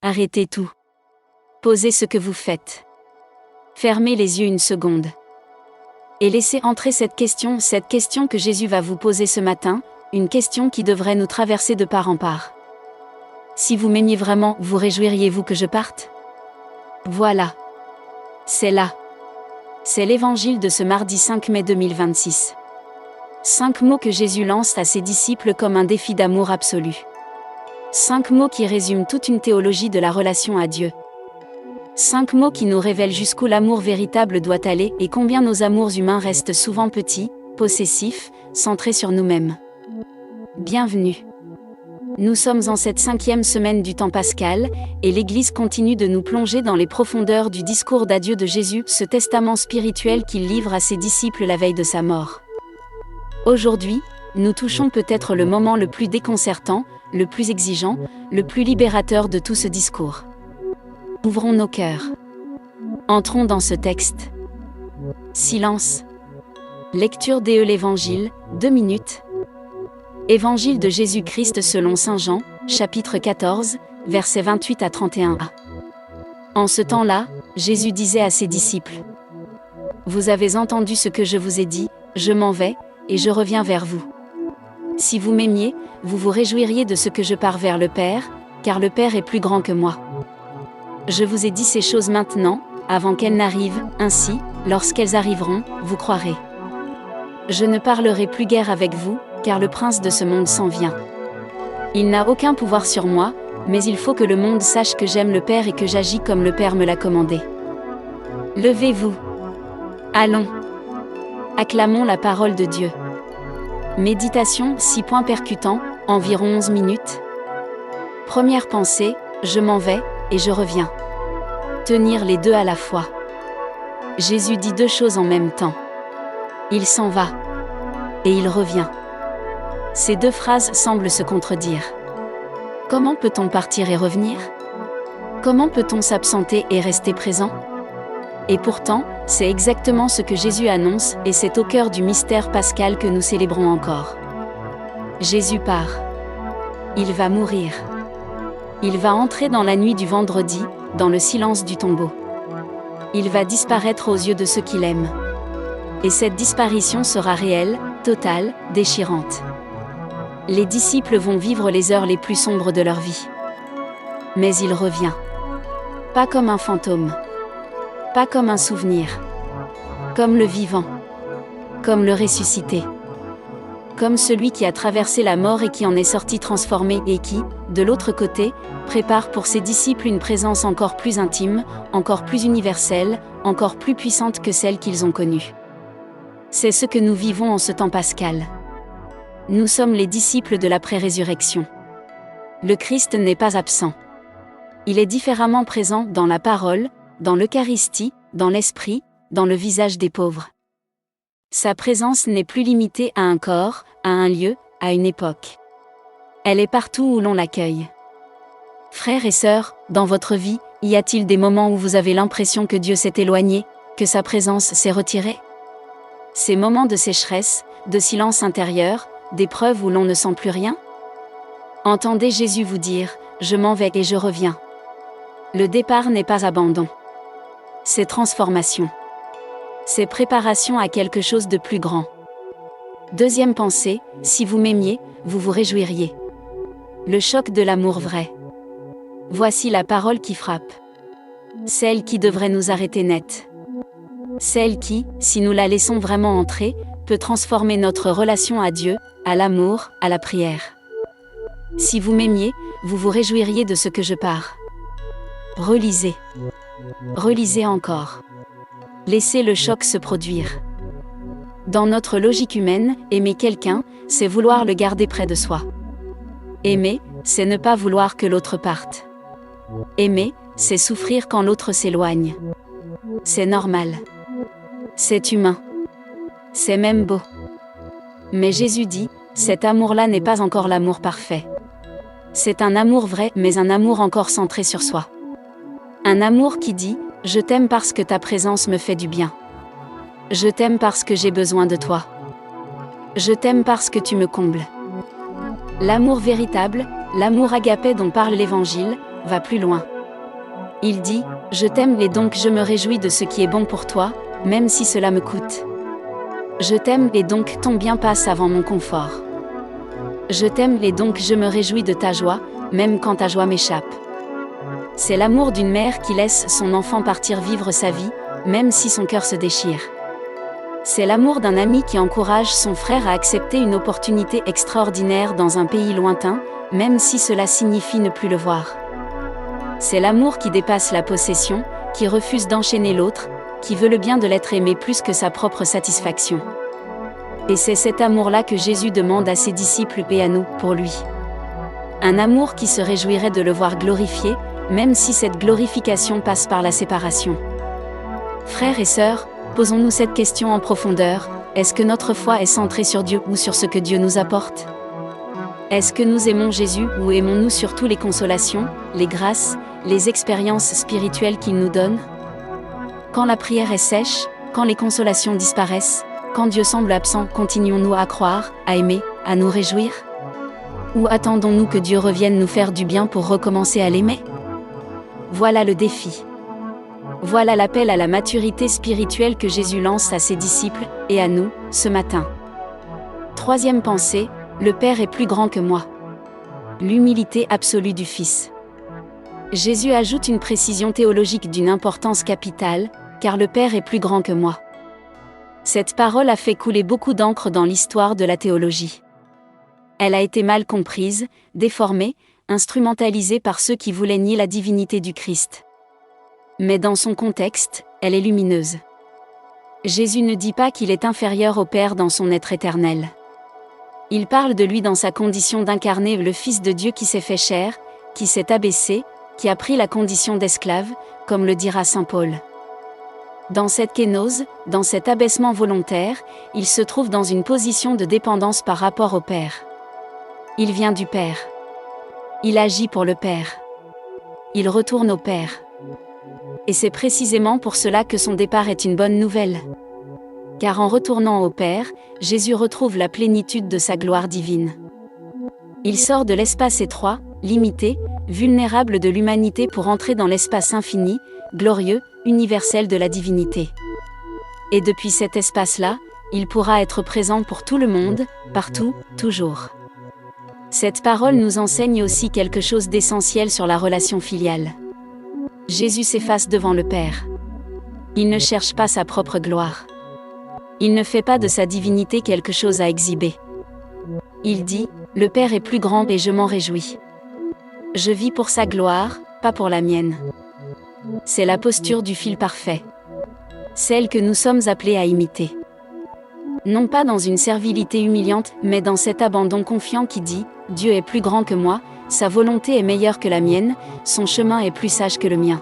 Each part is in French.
Arrêtez tout. Posez ce que vous faites. Fermez les yeux une seconde. Et laissez entrer cette question que Jésus va vous poser ce matin, une question qui devrait nous traverser de part en part. Si vous m'aimiez vraiment, vous réjouiriez-vous que je parte ? Voilà. C'est là. C'est l'évangile de ce mardi 5 mai 2026. 5 mots que Jésus lance à ses disciples comme un défi d'amour absolu. 5 mots qui résument toute une théologie de la relation à Dieu. 5 mots qui nous révèlent jusqu'où l'amour véritable doit aller et combien nos amours humains restent souvent petits, possessifs, centrés sur nous-mêmes. Bienvenue. Nous sommes en cette 5e semaine du temps pascal, et l'Église continue de nous plonger dans les profondeurs du discours d'adieu de Jésus, ce testament spirituel qu'il livre à ses disciples la veille de sa mort. Aujourd'hui, nous touchons peut-être le moment le plus déconcertant, le plus exigeant, le plus libérateur de tout ce discours. Ouvrons nos cœurs. Entrons dans ce texte. Silence. Lecture de l'Évangile, 2 minutes. Évangile de Jésus-Christ selon Saint Jean, chapitre 14, versets 28 à 31a. En ce temps-là, Jésus disait à ses disciples : « Vous avez entendu ce que je vous ai dit, je m'en vais, et je reviens vers vous. Si vous m'aimiez, vous vous réjouiriez de ce que je pars vers le Père, car le Père est plus grand que moi. Je vous ai dit ces choses maintenant, avant qu'elles n'arrivent, ainsi, lorsqu'elles arriveront, vous croirez. Je ne parlerai plus guère avec vous, car le prince de ce monde s'en vient. Il n'a aucun pouvoir sur moi, mais il faut que le monde sache que j'aime le Père et que j'agis comme le Père me l'a commandé. Levez-vous. Allons. Acclamons la parole de Dieu. Méditation, 6 points percutants, environ 11 minutes. Première pensée, je m'en vais, et je reviens. Tenir les deux à la fois. Jésus dit 2 choses en même temps. Il s'en va. Et il revient. Ces 2 phrases semblent se contredire. Comment peut-on partir et revenir ? Comment peut-on s'absenter et rester présent ? Et pourtant, c'est exactement ce que Jésus annonce, et c'est au cœur du mystère pascal que nous célébrons encore. Jésus part. Il va mourir. Il va entrer dans la nuit du vendredi, dans le silence du tombeau. Il va disparaître aux yeux de ceux qui l'aiment. Et cette disparition sera réelle, totale, déchirante. Les disciples vont vivre les heures les plus sombres de leur vie. Mais il revient. Pas comme un fantôme. Pas comme un souvenir. Comme le vivant. Comme le ressuscité. Comme celui qui a traversé la mort et qui en est sorti transformé et qui, de l'autre côté, prépare pour ses disciples une présence encore plus intime, encore plus universelle, encore plus puissante que celle qu'ils ont connue. C'est ce que nous vivons en ce temps pascal. Nous sommes les disciples de l'après-résurrection. Le Christ n'est pas absent. Il est différemment présent dans la parole, dans l'Eucharistie, dans l'esprit, dans le visage des pauvres. Sa présence n'est plus limitée à un corps, à un lieu, à une époque. Elle est partout où l'on l'accueille. Frères et sœurs, dans votre vie, y a-t-il des moments où vous avez l'impression que Dieu s'est éloigné, que sa présence s'est retirée ? Ces moments de sécheresse, de silence intérieur, d'épreuves où l'on ne sent plus rien ? Entendez Jésus vous dire : « Je m'en vais et je reviens ». Le départ n'est pas abandon. C'est transformation. C'est préparation à quelque chose de plus grand. Deuxième pensée, si vous m'aimiez, vous vous réjouiriez. Le choc de l'amour vrai. Voici la parole qui frappe. Celle qui devrait nous arrêter net. Celle qui, si nous la laissons vraiment entrer, peut transformer notre relation à Dieu, à l'amour, à la prière. Si vous m'aimiez, vous vous réjouiriez de ce que je pars. Relisez. Relisez encore. Laissez le choc se produire. Dans notre logique humaine, aimer quelqu'un, c'est vouloir le garder près de soi. Aimer, c'est ne pas vouloir que l'autre parte. Aimer, c'est souffrir quand l'autre s'éloigne. C'est normal. C'est humain. C'est même beau. Mais Jésus dit, cet amour-là n'est pas encore l'amour parfait. C'est un amour vrai, mais un amour encore centré sur soi. Un amour qui dit, je t'aime parce que ta présence me fait du bien. Je t'aime parce que j'ai besoin de toi. Je t'aime parce que tu me combles. L'amour véritable, l'amour agapé dont parle l'Évangile, va plus loin. Il dit, « Je t'aime et donc je me réjouis de ce qui est bon pour toi, même si cela me coûte. Je t'aime et donc ton bien passe avant mon confort. Je t'aime et donc je me réjouis de ta joie, même quand ta joie m'échappe. » C'est l'amour d'une mère qui laisse son enfant partir vivre sa vie, même si son cœur se déchire. C'est l'amour d'un ami qui encourage son frère à accepter une opportunité extraordinaire dans un pays lointain, même si cela signifie ne plus le voir. C'est l'amour qui dépasse la possession, qui refuse d'enchaîner l'autre, qui veut le bien de l'être aimé plus que sa propre satisfaction. Et c'est cet amour-là que Jésus demande à ses disciples et à nous, pour lui. Un amour qui se réjouirait de le voir glorifié, même si cette glorification passe par la séparation. Frères et sœurs, posons-nous cette question en profondeur, est-ce que notre foi est centrée sur Dieu ou sur ce que Dieu nous apporte ? Est-ce que nous aimons Jésus ou aimons-nous surtout les consolations, les grâces, les expériences spirituelles qu'il nous donne ? Quand la prière est sèche, quand les consolations disparaissent, quand Dieu semble absent, continuons-nous à croire, à aimer, à nous réjouir ? Ou attendons-nous que Dieu revienne nous faire du bien pour recommencer à l'aimer ? Voilà le défi. Voilà l'appel à la maturité spirituelle que Jésus lance à ses disciples, et à nous, ce matin. Troisième pensée, le Père est plus grand que moi. L'humilité absolue du Fils. Jésus ajoute une précision théologique d'une importance capitale, car le Père est plus grand que moi. Cette parole a fait couler beaucoup d'encre dans l'histoire de la théologie. Elle a été mal comprise, déformée, instrumentalisée par ceux qui voulaient nier la divinité du Christ. Mais dans son contexte, elle est lumineuse. Jésus ne dit pas qu'il est inférieur au Père dans son être éternel. Il parle de lui dans sa condition d'incarner le Fils de Dieu qui s'est fait chair, qui s'est abaissé, qui a pris la condition d'esclave, comme le dira saint Paul. Dans cette kénose, dans cet abaissement volontaire, il se trouve dans une position de dépendance par rapport au Père. Il vient du Père. Il agit pour le Père. Il retourne au Père. Et c'est précisément pour cela que son départ est une bonne nouvelle. Car en retournant au Père, Jésus retrouve la plénitude de sa gloire divine. Il sort de l'espace étroit, limité, vulnérable de l'humanité pour entrer dans l'espace infini, glorieux, universel de la divinité. Et depuis cet espace-là, il pourra être présent pour tout le monde, partout, toujours. Cette parole nous enseigne aussi quelque chose d'essentiel sur la relation filiale. Jésus s'efface devant le Père. Il ne cherche pas sa propre gloire. Il ne fait pas de sa divinité quelque chose à exhiber. Il dit, « Le Père est plus grand et je m'en réjouis. Je vis pour sa gloire, pas pour la mienne. » C'est la posture du fil parfait. Celle que nous sommes appelés à imiter. Non pas dans une servilité humiliante, mais dans cet abandon confiant qui dit, « Dieu est plus grand que moi, sa volonté est meilleure que la mienne, son chemin est plus sage que le mien. »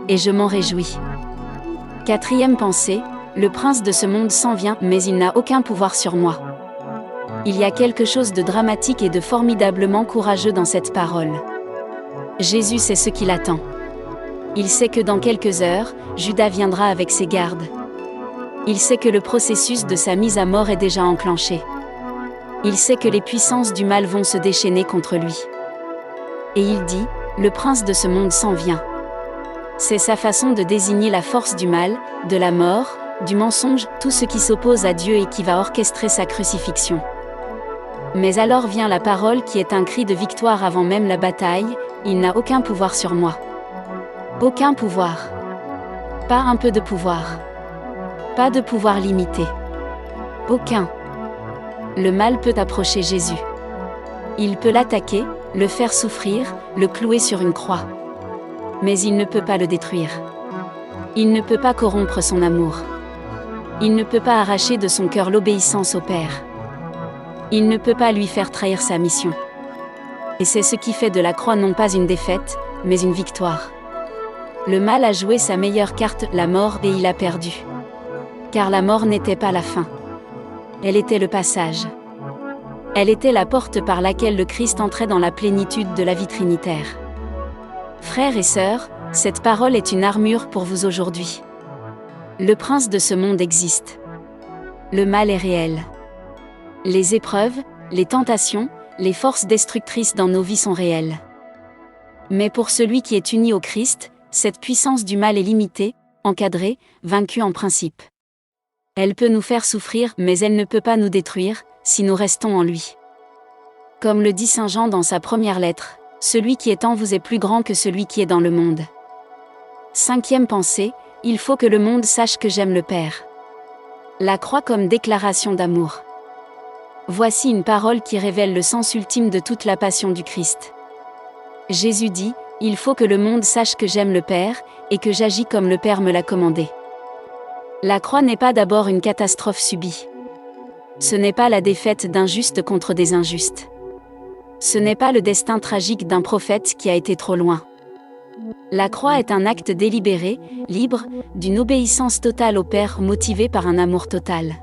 Et je m'en réjouis. Quatrième pensée, le prince de ce monde s'en vient, mais il n'a aucun pouvoir sur moi. Il y a quelque chose de dramatique et de formidablement courageux dans cette parole. Jésus sait ce qu'il attend. Il sait que dans quelques heures, Judas viendra avec ses gardes. Il sait que le processus de sa mise à mort est déjà enclenché. Il sait que les puissances du mal vont se déchaîner contre lui. Et il dit, « Le prince de ce monde s'en vient. » C'est sa façon de désigner la force du mal, de la mort, du mensonge, tout ce qui s'oppose à Dieu et qui va orchestrer sa crucifixion. Mais alors vient la parole qui est un cri de victoire avant même la bataille, « Il n'a aucun pouvoir sur moi. » Aucun pouvoir. Pas un peu de pouvoir. Pas de pouvoir limité. Aucun. Le mal peut approcher Jésus. Il peut l'attaquer, le faire souffrir, le clouer sur une croix. Mais il ne peut pas le détruire. Il ne peut pas corrompre son amour. Il ne peut pas arracher de son cœur l'obéissance au Père. Il ne peut pas lui faire trahir sa mission. Et c'est ce qui fait de la croix non pas une défaite, mais une victoire. Le mal a joué sa meilleure carte, la mort, et il a perdu. Car la mort n'était pas la fin. Elle était le passage. Elle était la porte par laquelle le Christ entrait dans la plénitude de la vie trinitaire. Frères et sœurs, cette parole est une armure pour vous aujourd'hui. Le prince de ce monde existe. Le mal est réel. Les épreuves, les tentations, les forces destructrices dans nos vies sont réelles. Mais pour celui qui est uni au Christ, cette puissance du mal est limitée, encadrée, vaincue en principe. Elle peut nous faire souffrir, mais elle ne peut pas nous détruire, si nous restons en lui. Comme le dit Saint Jean dans sa première lettre, « Celui qui est en vous est plus grand que celui qui est dans le monde. » 5e pensée, il faut que le monde sache que j'aime le Père. La croix comme déclaration d'amour. Voici une parole qui révèle le sens ultime de toute la passion du Christ. Jésus dit, « Il faut que le monde sache que j'aime le Père, et que j'agis comme le Père me l'a commandé. » La croix n'est pas d'abord une catastrophe subie. Ce n'est pas la défaite d'injustes contre des injustes. Ce n'est pas le destin tragique d'un prophète qui a été trop loin. La croix est un acte délibéré, libre, d'une obéissance totale au Père motivé par un amour total.